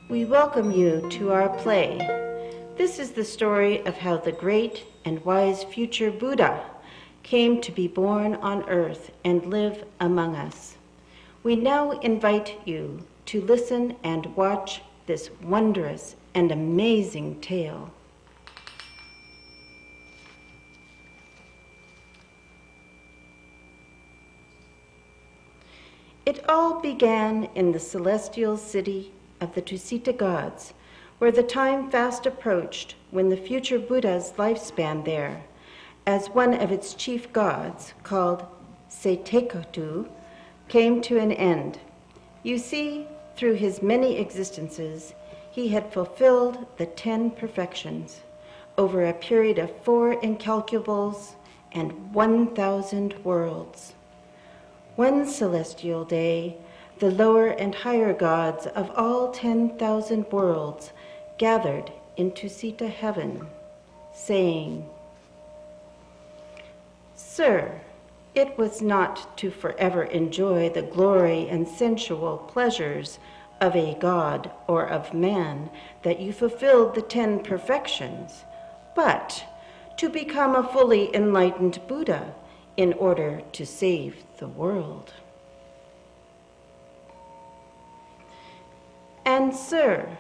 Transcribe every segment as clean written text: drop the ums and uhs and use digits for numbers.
We welcome you to our play. This is the story of how the great and wise future Buddha came to be born on earth and live among us. We now invite you to listen and watch this wondrous and amazing tale. It all began in the celestial city of the Tusita gods, where the time fast approached when the future Buddha's lifespan there, as one of its chief gods, called STW2, came to an end. You see, through his many existences, he had fulfilled the 10 perfections over a period of 4 incalculables and 1,000 worlds. One celestial day, the lower and higher gods of all 10,000 worlds gathered into Sita heaven, saying, "Sir, it was not to forever enjoy the glory and sensual pleasures of a god or of man that you fulfilled the 10 perfections, but to become a fully enlightened Buddha in order to save the world. And sir,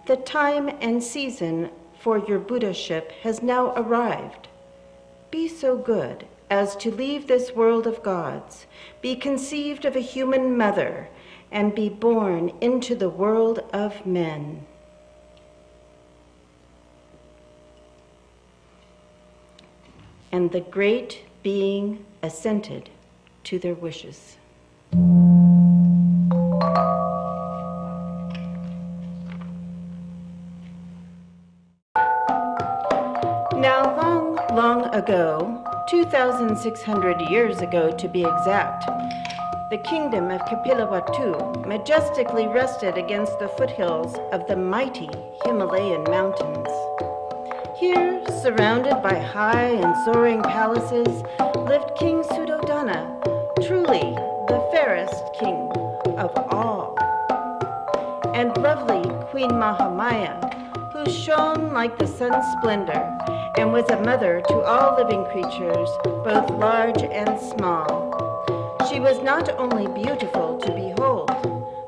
the time and season for your Buddhaship has now arrived. Be so good as to leave this world of gods, be conceived of a human mother, and be born into the world of men." And the great being assented to their wishes. Now, long ago, 2,600 years ago to be exact, the kingdom of STW2 majestically rested against the foothills of the mighty Himalayan mountains. Here, surrounded by high and soaring palaces, lived King Suddhodana, truly the fairest king of all, and lovely Queen Mahamaya, who shone like the sun's splendor and was a mother to all living creatures, both large and small. She was not only beautiful to behold,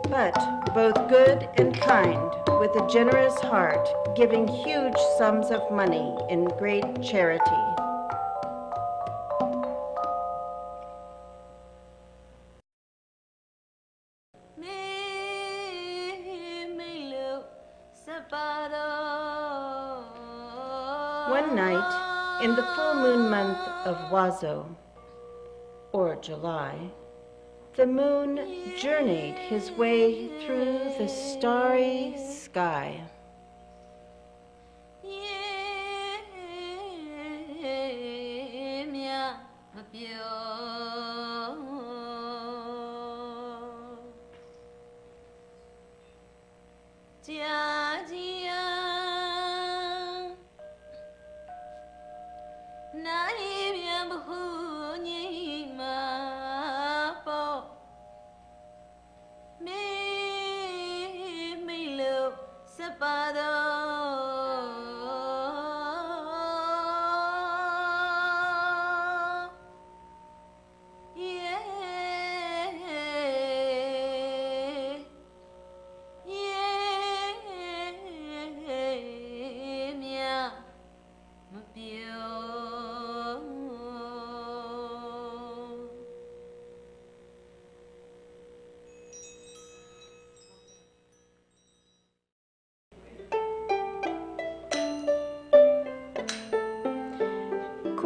but both good and kind, with a generous heart, giving huge sums of money in great charity. One night, in the full moon month of Wazo, or July, the moon journeyed his way through the starry sky.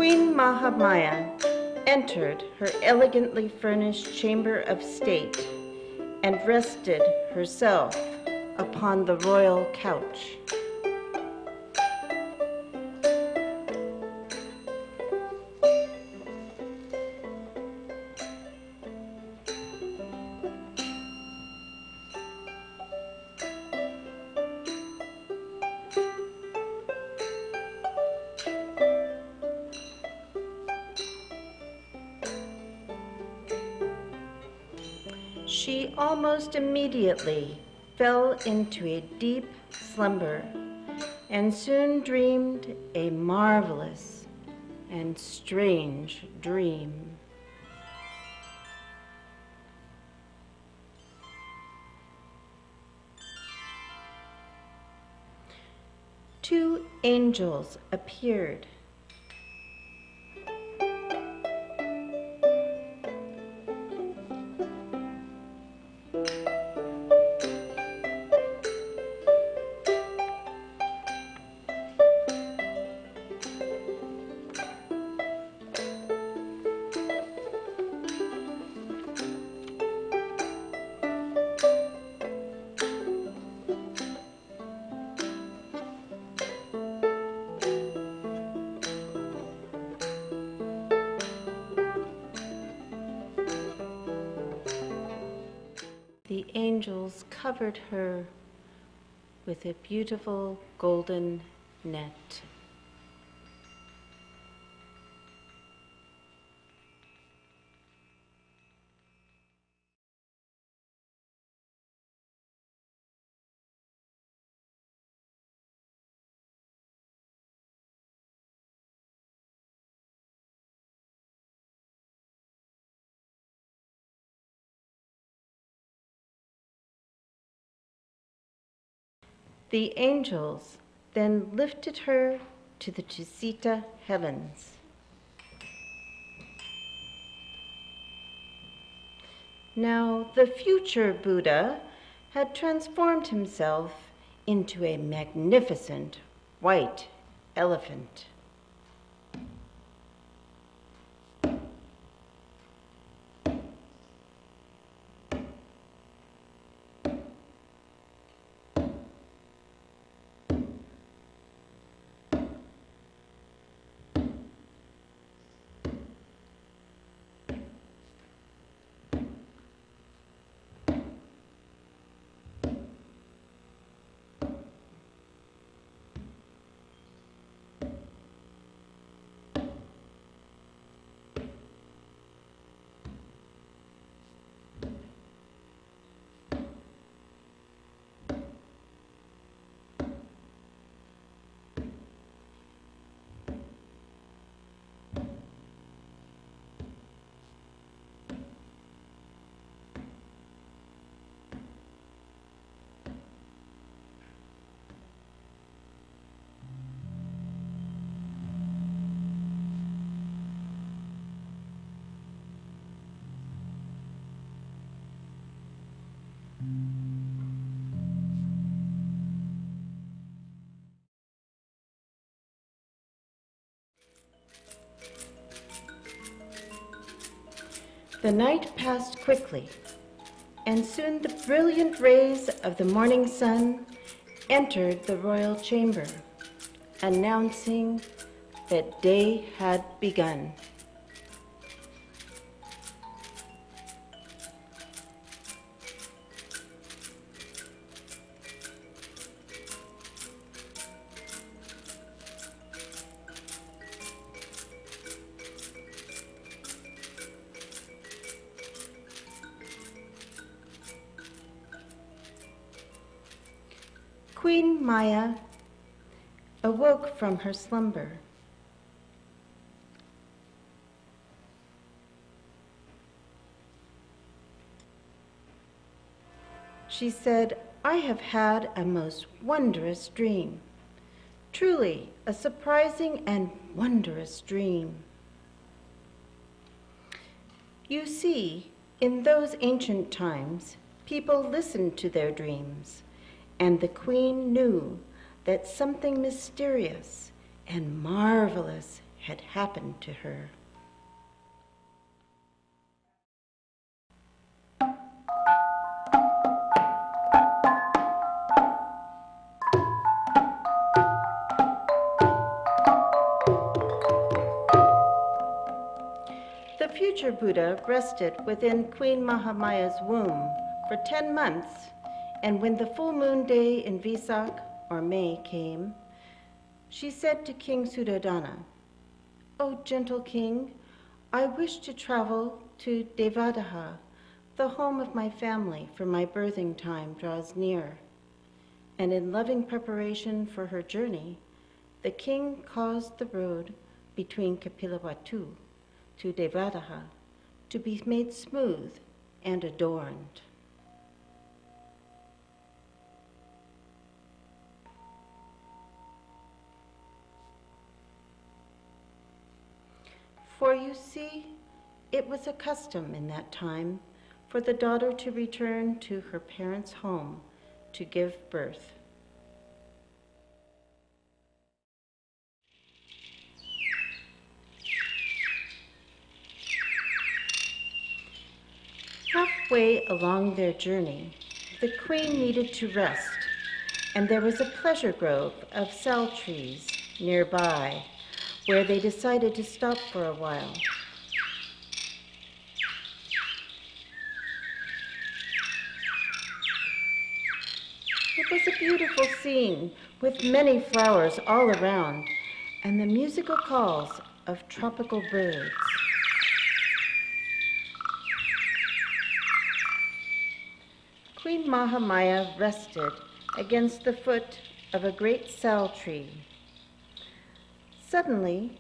Queen Mahamaya entered her elegantly furnished chamber of state and rested herself upon the royal couch. She almost immediately fell into a deep slumber and soon dreamed a marvelous and strange dream. Two angels appeared. The angels covered her with a beautiful golden net. The angels then lifted her to the Tusita heavens. Now, the future Buddha had transformed himself into a magnificent white elephant. The night passed quickly, and soon the brilliant rays of the morning sun entered the royal chamber, announcing that day had begun. Queen Maya awoke from her slumber. She said, "I have had a most wondrous dream. Truly a surprising and wondrous dream. You see, in those ancient times, people listened to their dreams, and the queen knew that something mysterious and marvelous had happened to her. The future Buddha rested within Queen Mahamaya's womb for 10 months, and when the full moon day in Vesak, or May, came, she said to King Suddhodana, "O gentle king, I wish to travel to Devadaha, the home of my family, for my birthing time draws near." And in loving preparation for her journey, the king caused the road between Kapilavatthu to Devadaha to be made smooth and adorned. For you see, it was a custom in that time for the daughter to return to her parents' home to give birth. Halfway along their journey, the queen needed to rest, and there was a pleasure grove of sal trees nearby, where they decided to stop for a while. It was a beautiful scene with many flowers all around and the musical calls of tropical birds. Queen Mahamaya rested against the foot of a great sal tree. Suddenly,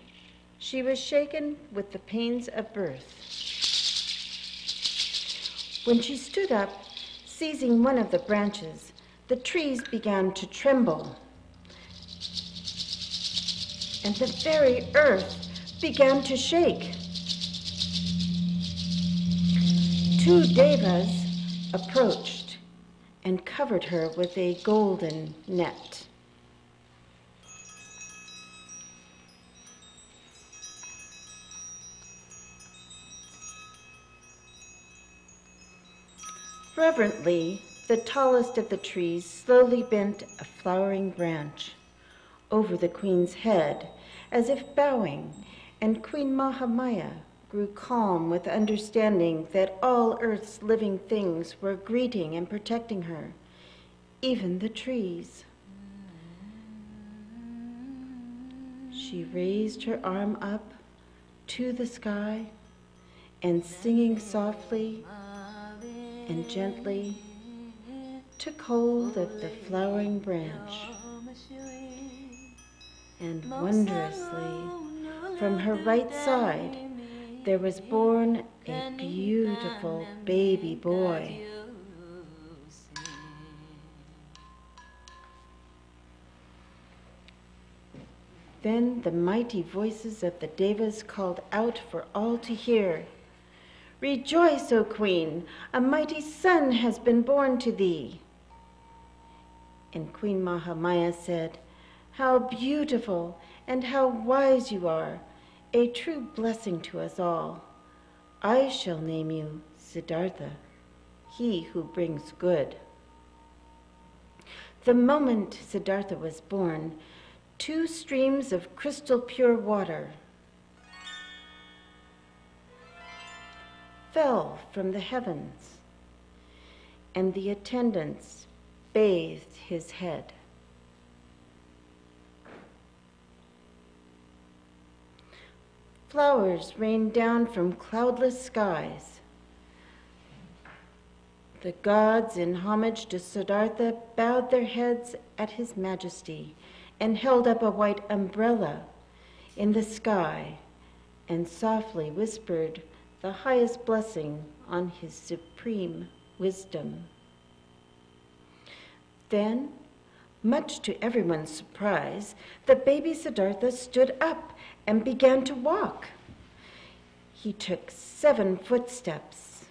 she was shaken with the pains of birth. When she stood up, seizing one of the branches, the trees began to tremble, and the very earth began to shake. 2 devas approached and covered her with a golden net. Reverently, the tallest of the trees slowly bent a flowering branch over the queen's head, as if bowing, and Queen Mahamaya grew calm with understanding that all Earth's living things were greeting and protecting her, even the trees. She raised her arm up to the sky and, singing softly and gently, took hold of the flowering branch, and wondrously, from her right side, there was born a beautiful baby boy. Then the mighty voices of the devas called out for all to hear, "Rejoice, O Queen! A mighty son has been born to thee." And Queen Mahamaya said, "How beautiful and how wise you are, a true blessing to us all. I shall name you Siddhartha, he who brings good." The moment Siddhartha was born, 2 streams of crystal pure water fell from the heavens, and the attendants bathed his head. Flowers rained down from cloudless skies. The gods, in homage to Siddhartha, bowed their heads at his majesty and held up a white umbrella in the sky and softly whispered the highest blessing on his supreme wisdom. Then, much to everyone's surprise, the baby Siddhartha stood up and began to walk. He took 7 footsteps.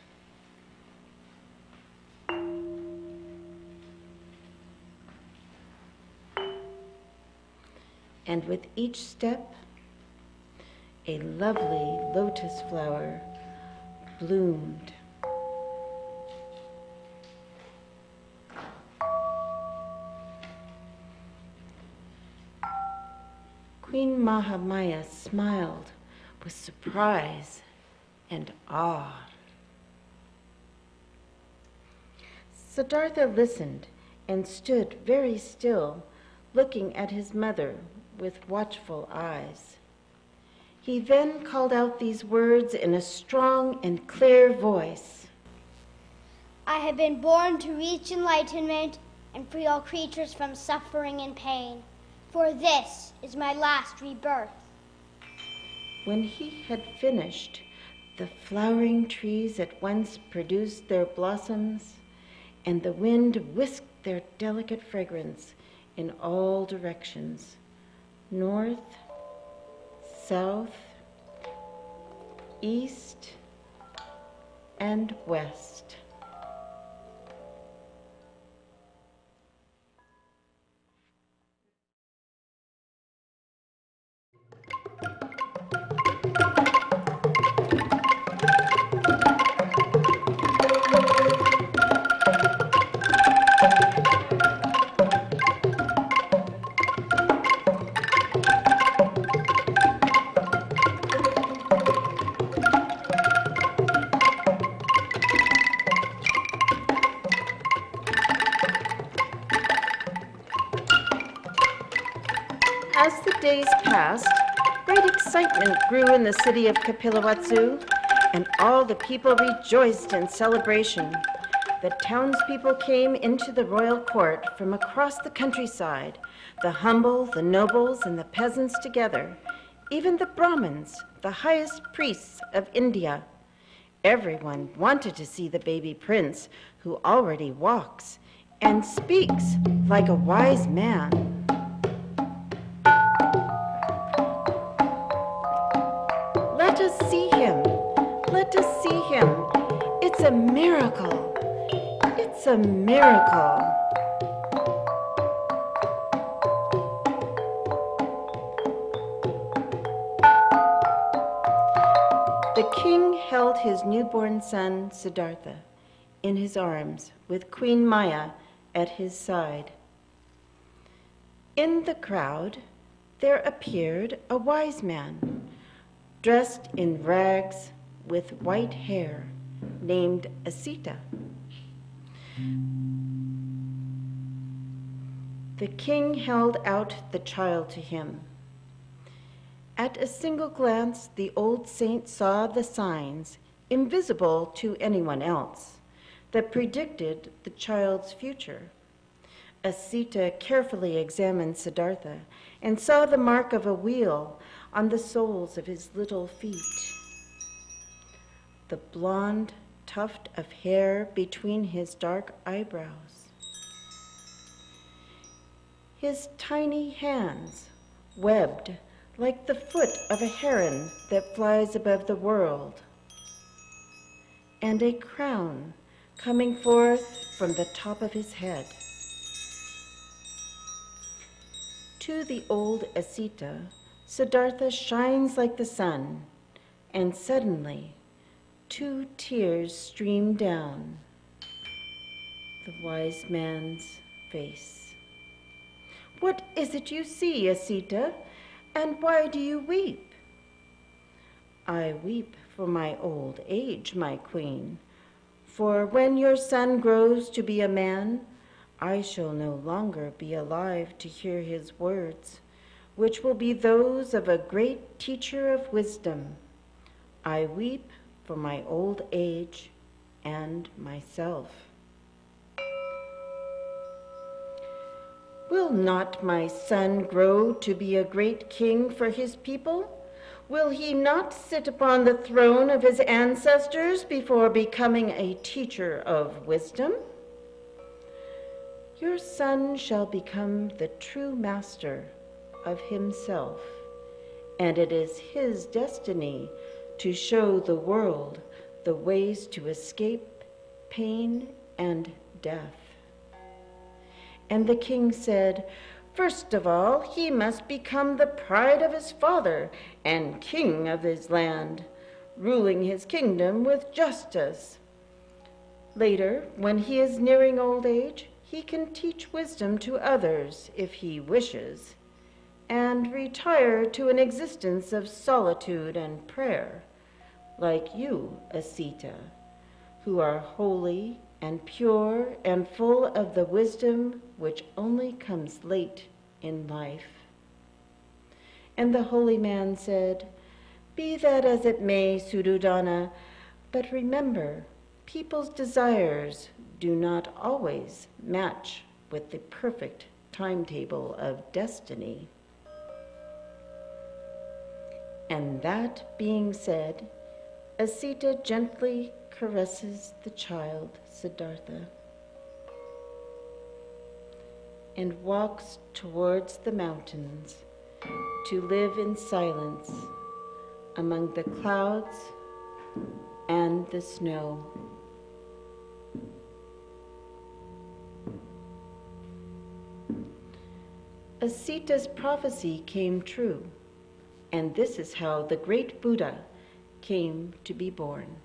And with each step, a lovely lotus flower bloomed. Queen Mahamaya smiled with surprise and awe. Siddhartha listened and stood very still, looking at his mother with watchful eyes. He then called out these words in a strong and clear voice. I have been born to reach enlightenment and free all creatures from suffering and pain, for this is my last rebirth. When he had finished, the flowering trees at once produced their blossoms, and the wind whisked their delicate fragrance in all directions, north, south, east, and west. As the days passed, great excitement grew in the city of Kapilavatthu, and all the people rejoiced in celebration. The townspeople came into the royal court from across the countryside, the humble, the nobles, and the peasants together, even the Brahmins, the highest priests of India. Everyone wanted to see the baby prince, who already walks and speaks like a wise man. Let us see him. Let us see him. It's a miracle. It's a miracle. The king held his newborn son, Siddhartha, in his arms, with Queen Maya at his side. In the crowd, there appeared a wise man, dressed in rags with white hair, named Asita. The king held out the child to him. At a single glance, the old saint saw the signs, invisible to anyone else, that predicted the child's future. Asita carefully examined Siddhartha and saw the mark of a wheel on the soles of his little feet. The blonde tuft of hair between his dark eyebrows. His tiny hands, webbed like the foot of a heron that flies above the world. And a crown coming forth from the top of his head. To the old Asita, Siddhartha shines like the sun, and suddenly 2 tears stream down the wise man's face. What is it you see, Asita, and why do you weep? I weep for my old age, my queen, for when your son grows to be a man, I shall no longer be alive to hear his words, which will be those of a great teacher of wisdom. I weep for my old age and myself. Will not my son grow to be a great king for his people? Will he not sit upon the throne of his ancestors before becoming a teacher of wisdom? Your son shall become the true master of himself, and it is his destiny to show the world the ways to escape pain and death. And the king said, First of all, he must become the pride of his father and king of his land, ruling his kingdom with justice. Later, when he is nearing old age, he can teach wisdom to others if he wishes, and retire to an existence of solitude and prayer, like you, Asita, who are holy and pure and full of the wisdom which only comes late in life. And the holy man said, "Be that as it may, Suddhodana, but remember, people's desires do not always match with the perfect timetable of destiny." And that being said, Asita gently caresses the child, Siddhartha, and walks towards the mountains to live in silence among the clouds and the snow. Asita's prophecy came true, and this is how the great Buddha came to be born.